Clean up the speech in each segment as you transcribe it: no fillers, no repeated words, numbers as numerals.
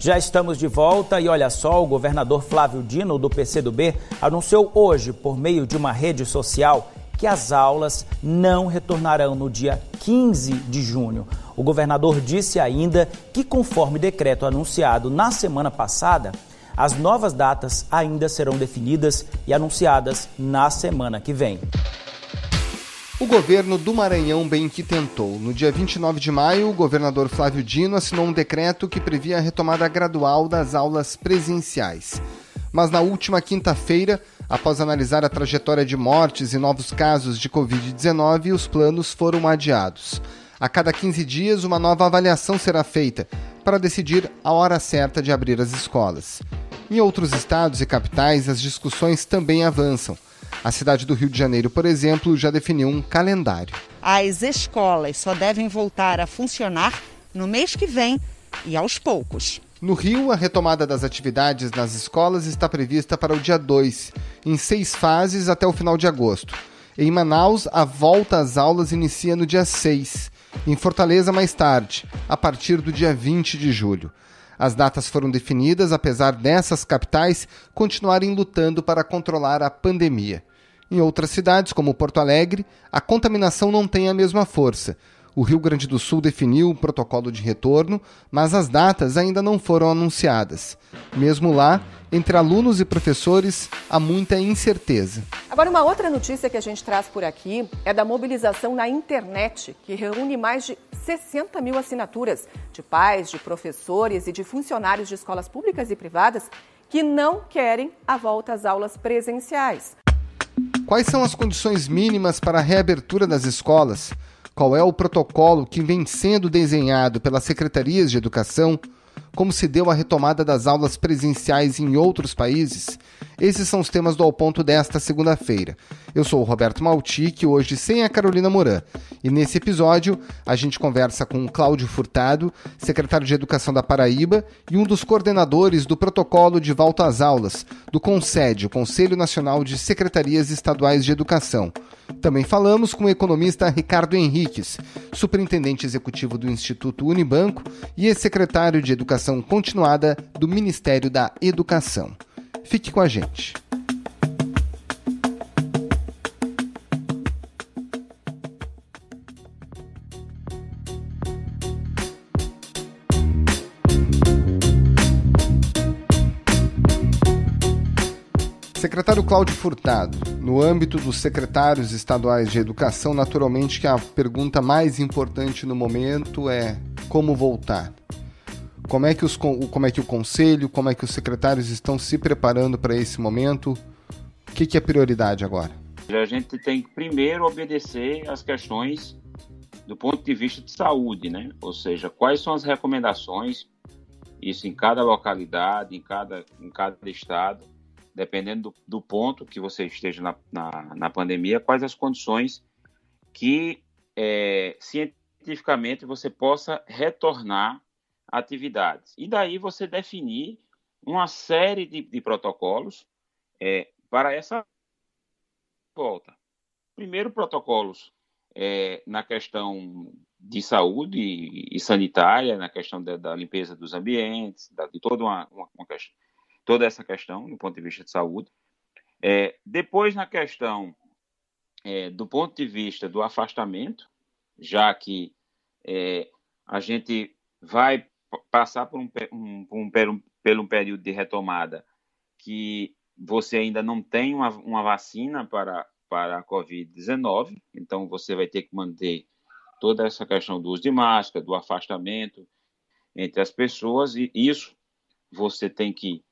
Já estamos de volta e olha só, o governador Flávio Dino, do PCdoB, anunciou hoje, por meio de uma rede social, que as aulas não retornarão no dia 15 de junho. O governador disse ainda que, conforme decreto anunciado na semana passada, as novas datas ainda serão definidas e anunciadas na semana que vem. O governo do Maranhão bem que tentou. No dia 29 de maio, o governador Flávio Dino assinou um decreto que previa a retomada gradual das aulas presenciais. Mas na última quinta-feira, após analisar a trajetória de mortes e novos casos de Covid-19, os planos foram adiados. A cada 15 dias, uma nova avaliação será feita para decidir a hora certa de abrir as escolas. Em outros estados e capitais, as discussões também avançam. A cidade do Rio de Janeiro, por exemplo, já definiu um calendário. As escolas só devem voltar a funcionar no mês que vem e aos poucos. No Rio, a retomada das atividades nas escolas está prevista para o dia 2, em 6 fases até o final de agosto. Em Manaus, a volta às aulas inicia no dia 6. Em Fortaleza, mais tarde, a partir do dia 20 de julho. As datas foram definidas, apesar dessas capitais continuarem lutando para controlar a pandemia. Em outras cidades, como Porto Alegre, a contaminação não tem a mesma força. O Rio Grande do Sul definiu o protocolo de retorno, mas as datas ainda não foram anunciadas. Mesmo lá, entre alunos e professores, há muita incerteza. Agora, uma outra notícia que a gente traz por aqui é da mobilização na internet, que reúne mais de 60 mil assinaturas de pais, de professores e de funcionários de escolas públicas e privadas que não querem a volta às aulas presenciais. Quais são as condições mínimas para a reabertura das escolas? Qual é o protocolo que vem sendo desenhado pelas secretarias de educação? Como se deu a retomada das aulas presenciais em outros países? Esses são os temas do Ao Ponto desta segunda-feira. Eu sou o Roberto Maltic, hoje sem a Carolina Moran. E nesse episódio, a gente conversa com o Cláudio Furtado, secretário de Educação da Paraíba e um dos coordenadores do protocolo de volta às aulas, do CONSED, o Conselho Nacional de Secretarias Estaduais de Educação. Também falamos com o economista Ricardo Henriques, superintendente executivo do Instituto Unibanco e ex-secretário de Educação Continuada do Ministério da Educação. Fique com a gente. Secretário Cláudio Furtado, no âmbito dos secretários estaduais de educação, naturalmente que a pergunta mais importante no momento é como voltar. Como é que o Conselho, como é que os secretários estão se preparando para esse momento? O que é prioridade agora? A gente tem que primeiro obedecer às questões do ponto de vista de saúde, né? Ou seja, quais são as recomendações, isso em cada localidade, em cada estado, dependendo do ponto que você esteja na pandemia, quais as condições que cientificamente você possa retornar atividades. E daí você definir uma série de protocolos para essa volta. Primeiro, protocolos na questão de saúde e sanitária, na questão da limpeza dos ambientes, de toda uma questão, toda essa questão do ponto de vista de saúde. Depois, na questão do ponto de vista do afastamento, já que a gente vai passar por um período de retomada que você ainda não tem uma vacina para a Covid-19, então você vai ter que manter toda essa questão do uso de máscara, do afastamento entre as pessoas, e isso você tem que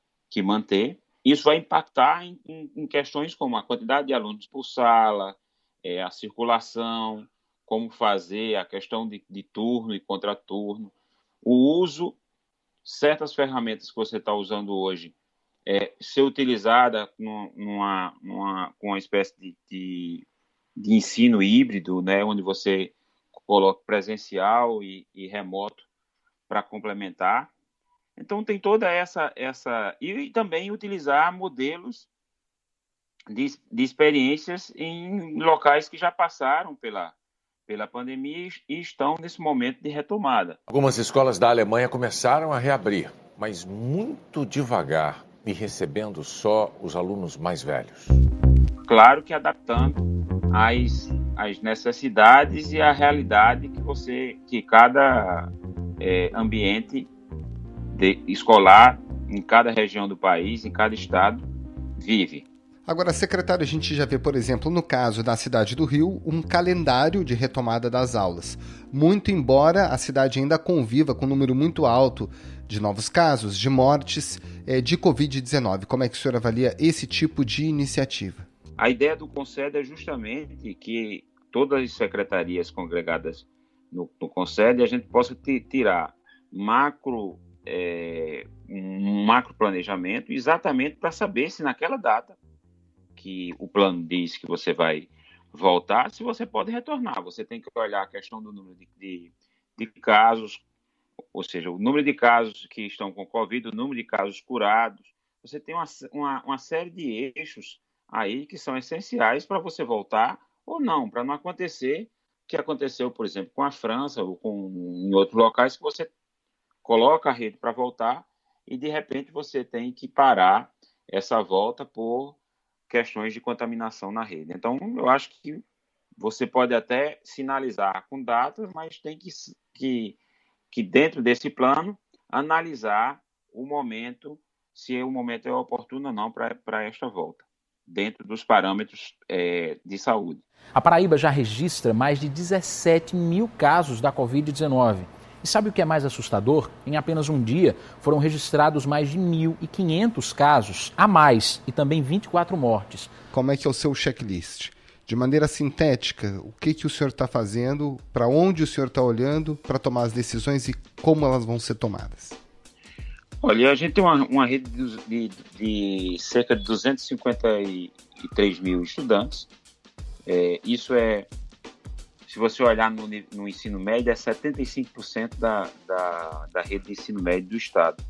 manter. Isso vai impactar em questões como a quantidade de alunos por sala, a circulação, como fazer a questão de turno e contraturno, o uso, certas ferramentas que você está usando hoje, ser utilizada com uma espécie de ensino híbrido, né, onde você coloca presencial e remoto para complementar. Então, tem toda essa... E também utilizar modelos de experiências em locais que já passaram pela pandemia e estão nesse momento de retomada. Algumas escolas da Alemanha começaram a reabrir. mas muito devagar e recebendo só os alunos mais velhos? Claro que adaptando às necessidades e à realidade que cada ambiente escolar, em cada região do país, em cada estado, vive. Agora, secretário, a gente já vê, por exemplo, no caso da cidade do Rio, um calendário de retomada das aulas. Muito embora a cidade ainda conviva com um número muito alto de novos casos, de mortes de Covid-19. Como é que o senhor avalia esse tipo de iniciativa? A ideia do CONSED é justamente que todas as secretarias congregadas no CONSED a gente possa tirar um macro planejamento exatamente para saber se naquela data que o plano diz que você vai voltar, se você pode retornar. Você tem que olhar a questão do número de casos, ou seja, o número de casos que estão com Covid, o número de casos curados. Você tem uma série de eixos aí que são essenciais para você voltar ou não, para não acontecer o que aconteceu, por exemplo, com a França ou em outros locais, que você coloca a rede para voltar e, de repente, você tem que parar essa volta por questões de contaminação na rede. Então, eu acho que você pode até sinalizar com datas, mas tem que dentro desse plano, analisar o momento, se o momento é oportuno ou não para esta volta, dentro dos parâmetros de saúde. A Paraíba já registra mais de 17 mil casos da Covid-19. E sabe o que é mais assustador? Em apenas um dia foram registrados mais de 1.500 casos a mais e também 24 mortes. Como é que é o seu checklist? De maneira sintética, o que o senhor está fazendo, para onde o senhor está olhando para tomar as decisões e como elas vão ser tomadas? Olha, a gente tem uma rede de cerca de 253 mil estudantes. Isso se você olhar no ensino médio, é 75% da rede de ensino médio do Estado.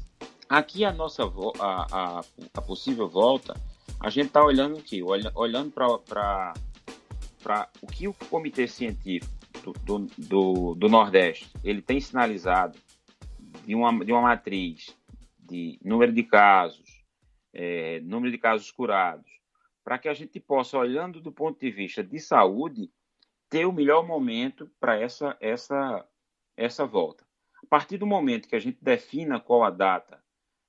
Aqui a possível volta, a gente está olhando o quê? Olhando para o que o Comitê Científico do Nordeste ele tem sinalizado de uma matriz de número de casos curados, para que a gente possa, olhando do ponto de vista de saúde, ter o melhor momento para essa volta. A partir do momento que a gente defina qual a data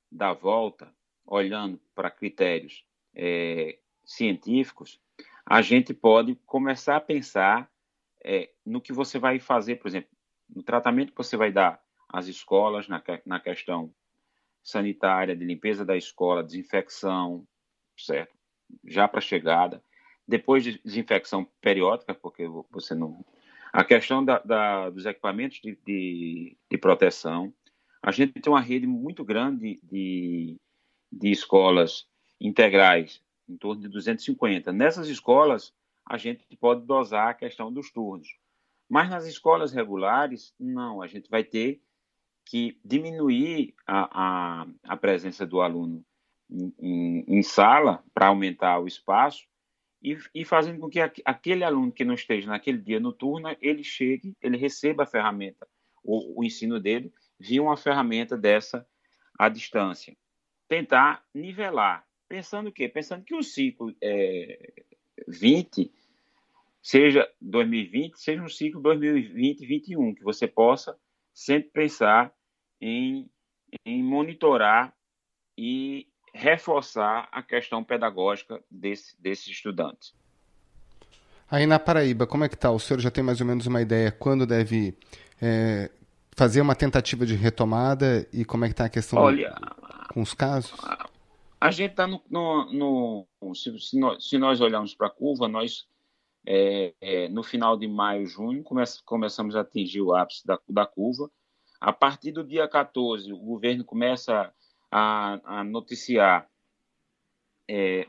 da volta, olhando para critérios científicos, a gente pode começar a pensar no que você vai fazer, por exemplo, no tratamento que você vai dar às escolas, na questão sanitária, de limpeza da escola, desinfecção, certo? Já para a chegada. Depois de desinfecção periódica, porque você não... A questão dos equipamentos de proteção. A gente tem uma rede muito grande de escolas integrais, em torno de 250. Nessas escolas, a gente pode dosar a questão dos turnos. Mas nas escolas regulares, não. A gente vai ter que diminuir a presença do aluno em sala para aumentar o espaço e fazendo com que aquele aluno que não esteja naquele dia no turno, ele receba a ferramenta, o ensino dele, via uma ferramenta dessa à distância. Tentar nivelar. Pensando o quê? Pensando que o ciclo 20 seja 2020, seja um ciclo 2020-2021, que você possa sempre pensar em monitorar e reforçar a questão pedagógica desses estudantes. Aí na Paraíba, como é que está? O senhor já tem mais ou menos uma ideia quando deve fazer uma tentativa de retomada e como é que está a questão com os casos? A gente está se nós olharmos para a curva, nós no final de maio, junho, começamos a atingir o ápice da curva. A partir do dia 14, o governo começa a noticiar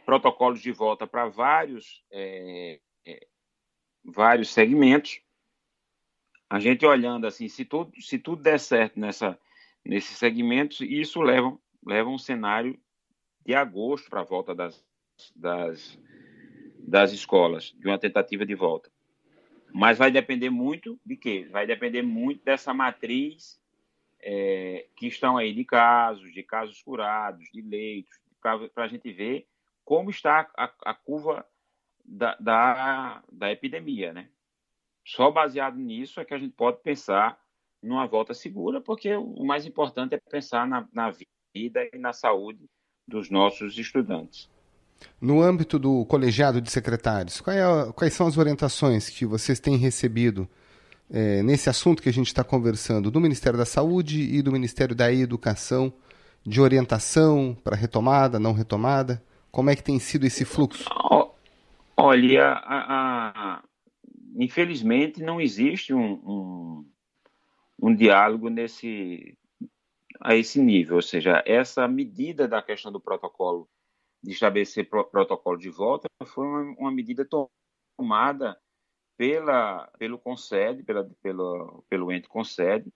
protocolos de volta para vários segmentos. A gente olhando assim, se tudo der certo nesses segmentos, isso leva um cenário de agosto para a volta das escolas, de uma tentativa de volta. Mas vai depender muito de quê? Vai depender muito dessa matriz que estão aí de casos curados, de leitos, para a gente ver como está a curva da epidemia, né? Só baseado nisso é que a gente pode pensar numa volta segura, porque o mais importante é pensar na vida e na saúde dos nossos estudantes. No âmbito do colegiado de secretários, quais são as orientações que vocês têm recebido nesse assunto que a gente está conversando, do Ministério da Saúde e do Ministério da Educação, de orientação para retomada, não retomada? Como é que tem sido esse fluxo? Olha, infelizmente não existe um diálogo a esse nível, ou seja, essa medida da questão do protocolo, de estabelecer protocolo de volta, foi uma medida tomada pelo CONSED, pelo ente CONSED,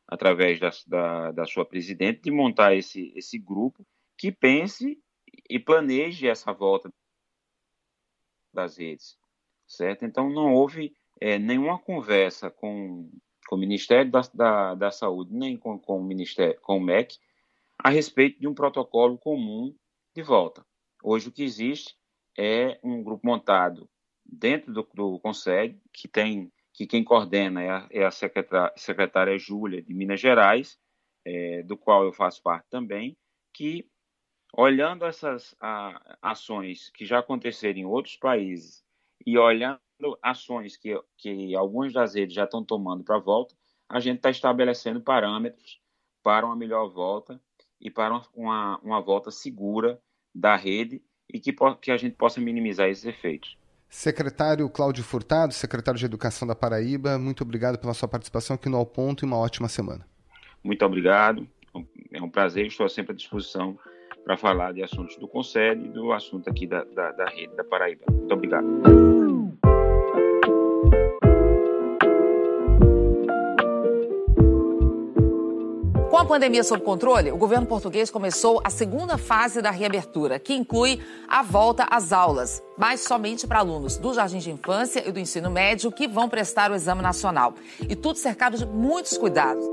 através da sua presidente, de montar esse grupo que pense e planeje essa volta das redes, certo? Então, não houve nenhuma conversa com o Ministério da Saúde, nem com o MEC, a respeito de um protocolo comum de volta. Hoje, o que existe é um grupo montado dentro do CONSEG, que quem coordena é a secretária Júlia, de Minas Gerais, do qual eu faço parte também, que, olhando essas ações que já aconteceram em outros países e olhando ações que algumas das redes já estão tomando para a volta, a gente está estabelecendo parâmetros para uma melhor volta e para uma volta segura da rede e que a gente possa minimizar esses efeitos. Secretário Cláudio Furtado, secretário de Educação da Paraíba, muito obrigado pela sua participação aqui no Ao Ponto e uma ótima semana. Muito obrigado, é um prazer, estou sempre à disposição para falar de assuntos do CONSED e do assunto aqui da rede da Paraíba. Muito obrigado. Com a pandemia sob controle, o governo português começou a segunda fase da reabertura, que inclui a volta às aulas, mas somente para alunos do jardim de infância e do ensino médio que vão prestar o exame nacional. E tudo cercado de muitos cuidados.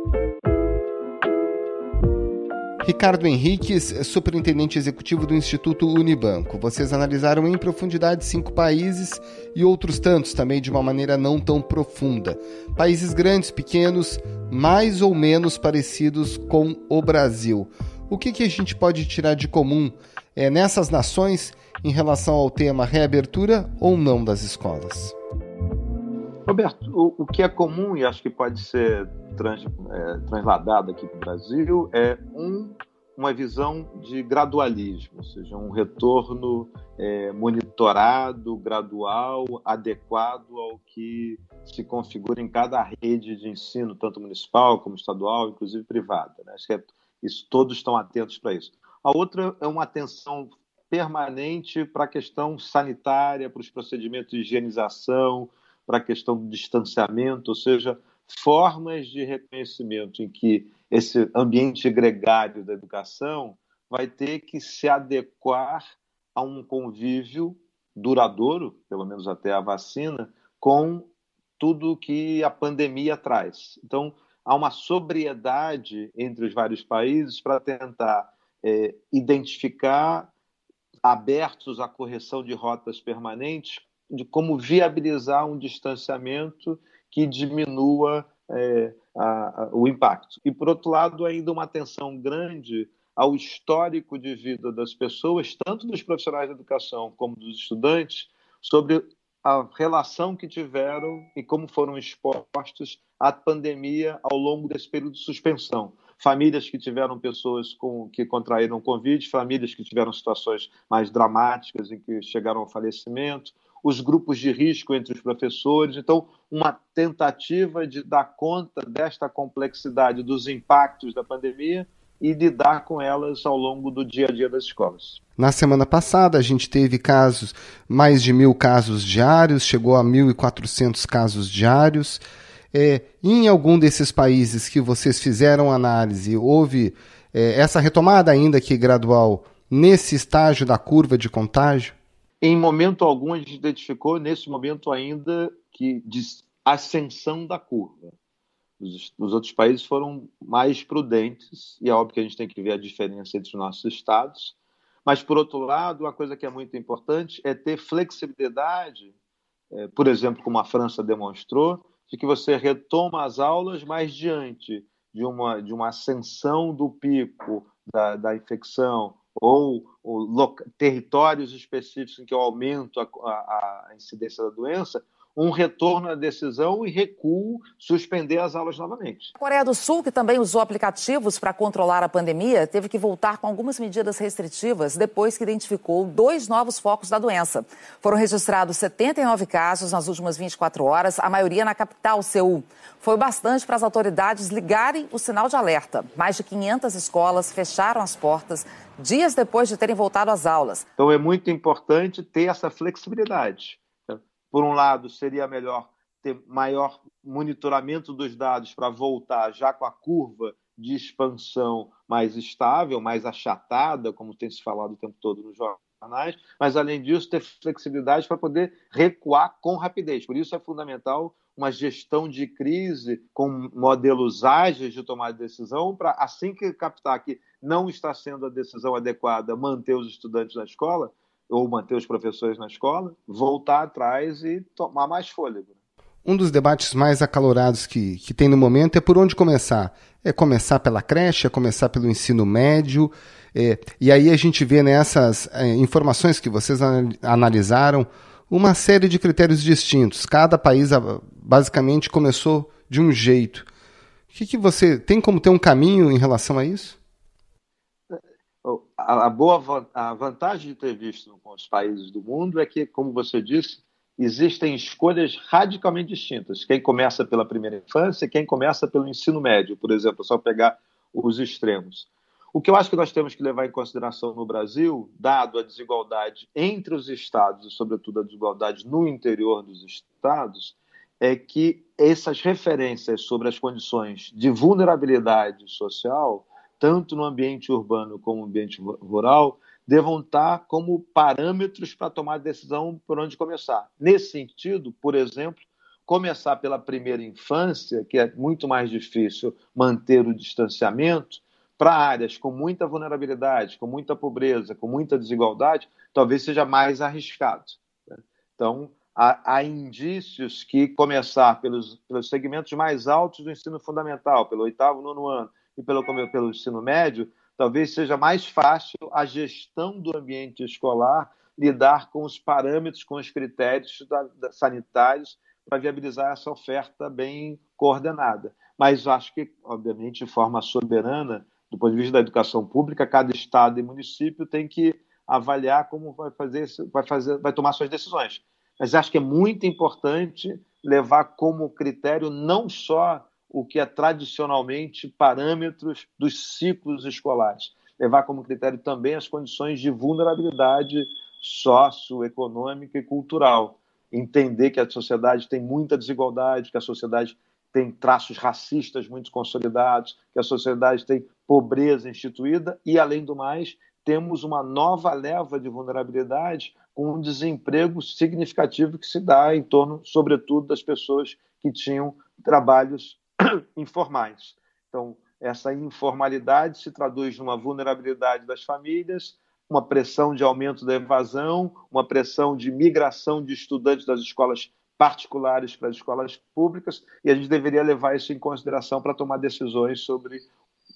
Ricardo Henriques, superintendente executivo do Instituto Unibanco. Vocês analisaram em profundidade 5 países e outros tantos também de uma maneira não tão profunda. Países grandes, pequenos, mais ou menos parecidos com o Brasil. O que a gente pode tirar de comum nessas nações em relação ao tema reabertura ou não das escolas? Roberto, o que é comum e acho que pode ser transladado aqui para o Brasil é uma visão de gradualismo, ou seja, um retorno monitorado, gradual, adequado ao que se configura em cada rede de ensino, tanto municipal como estadual, inclusive privada, né? Acho que isso, todos estão atentos para isso. A outra é uma atenção permanente para a questão sanitária, para os procedimentos de higienização, para a questão do distanciamento, ou seja, formas de reconhecimento em que esse ambiente gregário da educação vai ter que se adequar a um convívio duradouro, pelo menos até a vacina, com tudo que a pandemia traz. Então, há uma sobriedade entre os vários países para tentar identificar, abertos à correção de rotas permanentes, de como viabilizar um distanciamento que diminua o impacto. E, por outro lado, ainda uma atenção grande ao histórico de vida das pessoas, tanto dos profissionais da educação como dos estudantes, sobre a relação que tiveram e como foram expostos à pandemia ao longo desse período de suspensão. Famílias que tiveram pessoas que contraíram Covid, famílias que tiveram situações mais dramáticas em que chegaram ao falecimento, os grupos de risco entre os professores. Então, uma tentativa de dar conta desta complexidade dos impactos da pandemia e lidar com elas ao longo do dia a dia das escolas. Na semana passada, a gente teve mais de 1.000 casos diários, chegou a 1.400 casos diários. Em algum desses países que vocês fizeram análise, houve essa retomada ainda que gradual nesse estágio da curva de contágio? Em momento algum, a gente identificou, nesse momento ainda, de ascensão da curva. Os outros países foram mais prudentes, e é óbvio que a gente tem que ver a diferença entre os nossos estados. Mas, por outro lado, uma coisa que é muito importante é ter flexibilidade, por exemplo, como a França demonstrou, de que você retoma as aulas, mas diante de uma ascensão do pico da infecção ou territórios específicos em que eu aumento a incidência da doença, um retorno à decisão e recuo, suspender as aulas novamente. A Coreia do Sul, que também usou aplicativos para controlar a pandemia, teve que voltar com algumas medidas restritivas depois que identificou 2 novos focos da doença. Foram registrados 79 casos nas últimas 24 horas, a maioria na capital, Seul. Foi bastante para as autoridades ligarem o sinal de alerta. Mais de 500 escolas fecharam as portas dias depois de terem voltado às aulas. Então é muito importante ter essa flexibilidade. Por um lado, seria melhor ter maior monitoramento dos dados para voltar já com a curva de expansão mais estável, mais achatada, como tem se falado o tempo todo nos jornais, mas, além disso, ter flexibilidade para poder recuar com rapidez. Por isso é fundamental uma gestão de crise com modelos ágeis de tomar decisão para, assim que captar que não está sendo a decisão adequada, manter os estudantes na escola, ou manter os professores na escola, voltar atrás e tomar mais fôlego. Um dos debates mais acalorados que tem no momento é por onde começar. É começar pela creche, é começar pelo ensino médio, e aí a gente vê nessas informações que vocês analisaram uma série de critérios distintos. Cada país basicamente começou de um jeito. O que você tem como ter um caminho em relação a isso? A vantagem de ter visto com os países do mundo é que, como você disse, existem escolhas radicalmente distintas. Quem começa pela primeira infância e quem começa pelo ensino médio, por exemplo, só pegar os extremos. O que eu acho que nós temos que levar em consideração no Brasil, dado a desigualdade entre os estados e, sobretudo, a desigualdade no interior dos estados, é que essas referências sobre as condições de vulnerabilidade social, tanto no ambiente urbano como no ambiente rural, devam estar como parâmetros para tomar decisão por onde começar. Nesse sentido, por exemplo, começar pela primeira infância, que é muito mais difícil manter o distanciamento, para áreas com muita vulnerabilidade, com muita pobreza, com muita desigualdade, talvez seja mais arriscado. Então, há indícios que começar pelos segmentos mais altos do ensino fundamental, pelo 8º, 9º ano, e pelo ensino médio, talvez seja mais fácil a gestão do ambiente escolar lidar com os parâmetros, com os critérios sanitários para viabilizar essa oferta bem coordenada. Mas acho que, obviamente, de forma soberana, do ponto de vista da educação pública, cada estado e município tem que avaliar como vai tomar suas decisões. Mas acho que é muito importante levar como critério não só o que é tradicionalmente parâmetros dos ciclos escolares, levar como critério também as condições de vulnerabilidade socioeconômica e cultural, entender que a sociedade tem muita desigualdade, que a sociedade tem traços racistas muito consolidados, que a sociedade tem pobreza instituída e, além do mais, temos uma nova leva de vulnerabilidade com um desemprego significativo que se dá em torno, sobretudo, das pessoas que tinham trabalhos informais. Então, essa informalidade se traduz numa vulnerabilidade das famílias, uma pressão de aumento da evasão, uma pressão de migração de estudantes das escolas particulares para as escolas públicas, e a gente deveria levar isso em consideração para tomar decisões sobre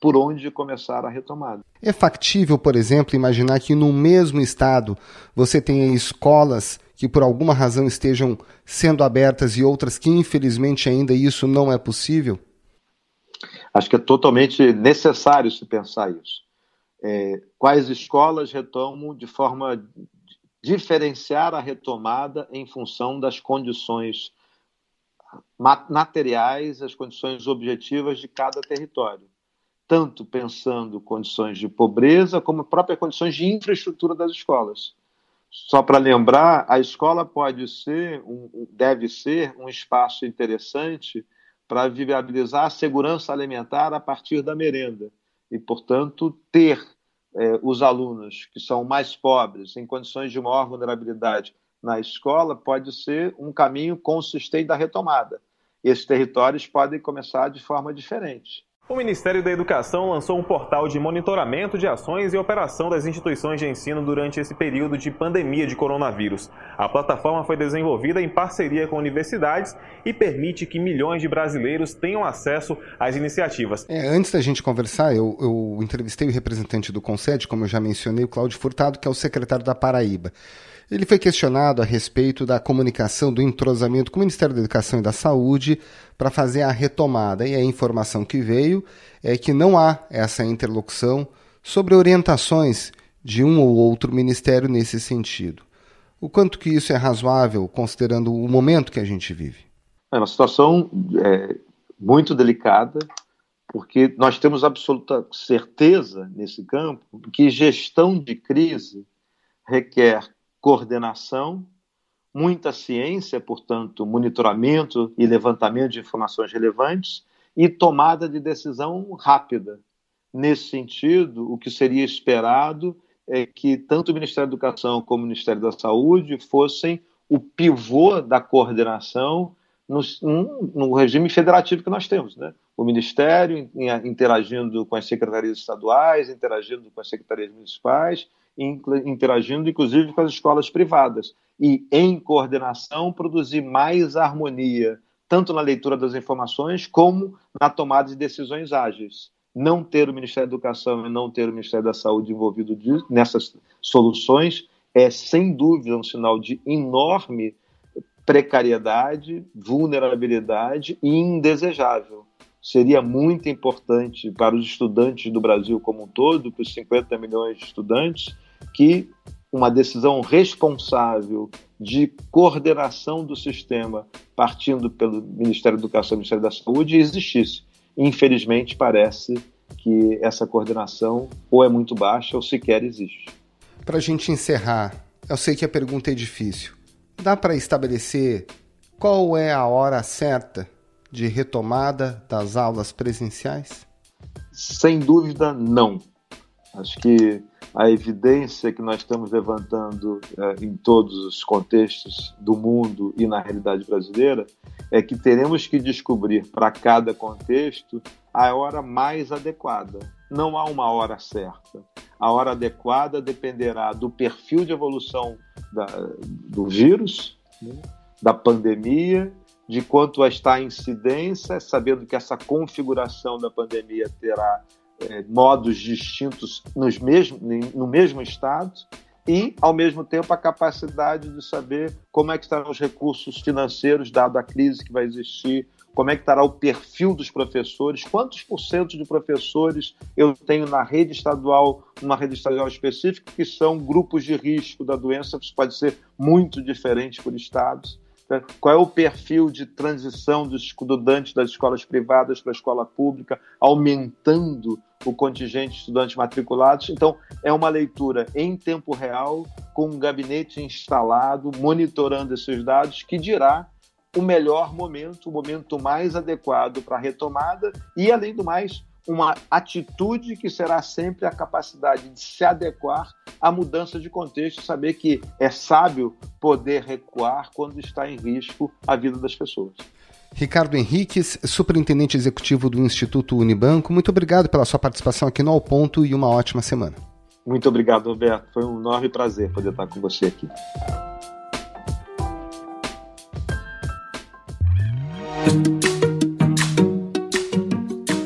por onde começar a retomada. É factível, por exemplo, imaginar que no mesmo estado você tenha escolas que por alguma razão estejam sendo abertas e outras que, infelizmente, ainda isso não é possível? Acho que é totalmente necessário se pensar isso. Quais escolas retomam de forma diferenciar a retomada em função das condições materiais, as condições objetivas de cada território, tanto pensando condições de pobreza como próprias condições de infraestrutura das escolas. Só para lembrar, a escola deve ser um espaço interessante para viabilizar a segurança alimentar a partir da merenda e, portanto, ter os alunos que são mais pobres, em condições de maior vulnerabilidade na escola, pode ser um caminho consistente da retomada. esses territórios podem começar de forma diferente. O Ministério da Educação lançou um portal de monitoramento de ações e operação das instituições de ensino durante esse período de pandemia de coronavírus. A plataforma foi desenvolvida em parceria com universidades e permite que milhões de brasileiros tenham acesso às iniciativas. Antes da gente conversar, eu entrevistei o representante do Conced, como eu já mencionei, o Cláudio Furtado, que é o secretário da Paraíba. Ele foi questionado a respeito da comunicação, do entrosamento com o Ministério da Educação e da Saúde para fazer a retomada. E a informação que veio é que não há essa interlocução sobre orientações de um ou outro ministério nesse sentido. O quanto que isso é razoável, considerando o momento que a gente vive? É uma situação muito delicada, porque nós temos absoluta certeza nesse campo que gestão de crise requer coordenação, muita ciência, portanto, monitoramento e levantamento de informações relevantes e tomada de decisão rápida. Nesse sentido, o que seria esperado é que tanto o Ministério da Educação como o Ministério da Saúde fossem o pivô da coordenação no regime federativo que nós temos, né? O Ministério interagindo com as secretarias estaduais, interagindo com as secretarias municipais, interagindo inclusive com as escolas privadas e, em coordenação, produzir mais harmonia, tanto na leitura das informações como na tomada de decisões ágeis. Não ter o Ministério da Educação e não ter o Ministério da Saúde envolvido nessas soluções é, sem dúvida, um sinal de enorme precariedade, vulnerabilidade e indesejável. Seria muito importante para os estudantes do Brasil como um todo, para os 50 milhões de estudantes, que uma decisão responsável de coordenação do sistema, partindo pelo Ministério da Educação e Ministério da Saúde, existisse. Infelizmente, parece que essa coordenação ou é muito baixa ou sequer existe. Para a gente encerrar, eu sei que a pergunta é difícil. Dá para estabelecer qual é a hora certa de retomada das aulas presenciais? Sem dúvida, não. Acho que a evidência que nós estamos levantando em todos os contextos do mundo e na realidade brasileira é que teremos que descobrir para cada contexto a hora mais adequada. Não há uma hora certa. A hora adequada dependerá do perfil de evolução do vírus, né, da pandemia, de quanto está a incidência, sabendo que essa configuração da pandemia terá modos distintos no mesmo estado e, ao mesmo tempo, a capacidade de saber como é que estarão os recursos financeiros, dado a crise que vai existir, como é que estará o perfil dos professores, quantos % de professores eu tenho na rede estadual, numa rede estadual específica, que são grupos de risco da doença, isso pode ser muito diferente por estados. Qual é o perfil de transição dos estudantes das escolas privadas para a escola pública, aumentando o contingente de estudantes matriculados. Então, é uma leitura em tempo real, com um gabinete instalado, monitorando esses dados, que dirá o melhor momento, o momento mais adequado para a retomada e, além do mais, uma atitude que será sempre a capacidade de se adequar à mudança de contexto, saber que é sábio poder recuar quando está em risco a vida das pessoas. Ricardo Henriques, superintendente executivo do Instituto Unibanco, muito obrigado pela sua participação aqui no Ao Ponto e uma ótima semana. Muito obrigado, Roberto. Foi um enorme prazer poder estar com você aqui.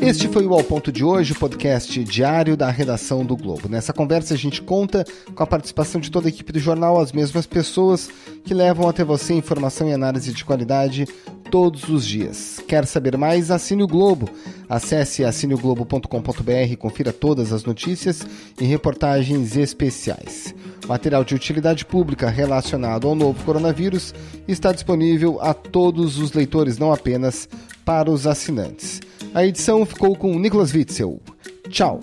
Este foi o Ao Ponto de hoje, o podcast diário da redação do Globo. Nessa conversa a gente conta com a participação de toda a equipe do jornal, as mesmas pessoas que levam até você informação e análise de qualidade todos os dias. Quer saber mais? Assine o Globo. Acesse assineoglobo.com.br e confira todas as notícias e reportagens especiais. O material de utilidade pública relacionado ao novo coronavírus está disponível a todos os leitores, não apenas para os assinantes. A edição ficou com Nicolas Witzel. Tchau!